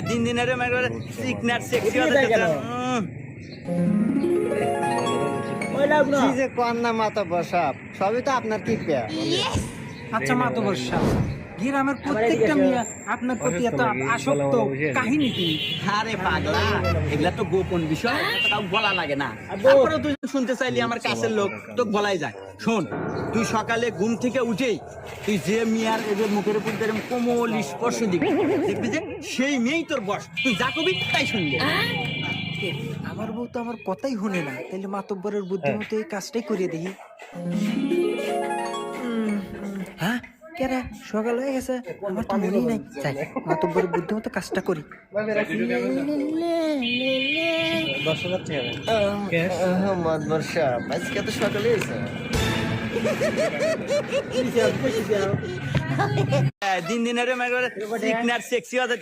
দিন দিনের সিকনার সেক্সি হতে কি যে কন্যা মাতা বসাব সবই তো আপনার কি পেয়া আচ্ছা মাতবর সাহেব গ্রামের প্রত্যেকটা মেয়ে আপনার প্রতি এত আসক্ত কাহিনী কি? আরে পাগলা, এগুলা তো গোপন বিষয়, এটা কাউ বলা লাগে না। তারপরে তুই শুনতে চাইলি আমার কাছের লোক, তো বলাই যায়। শোন, তুই সকালে ঘুম থেকে উঠেই তুই যে মিয়ার এদের মুখের উপর এরকম কোমল স্পর্শ দিবি, দেখবি যে সেই মেয়েই তোর বস। তুই যা কবি তাই শুনবি। আমার বউ তো আমার কথাই শুনে না, তাইলে মাতব্বরের বুদ্ধিমতো এই কাজটাই করিয়ে দেখি। হ্যাঁ কেরে সকাল হয়ে গেছে, আমার তো মনেই নাই। যাই মাতব্বরের বুদ্ধিমতো কাজটা করি। মাতবর সাহেব আজকে তো সকালে এসে দিন দিনের সিকনার সেক্সি হতে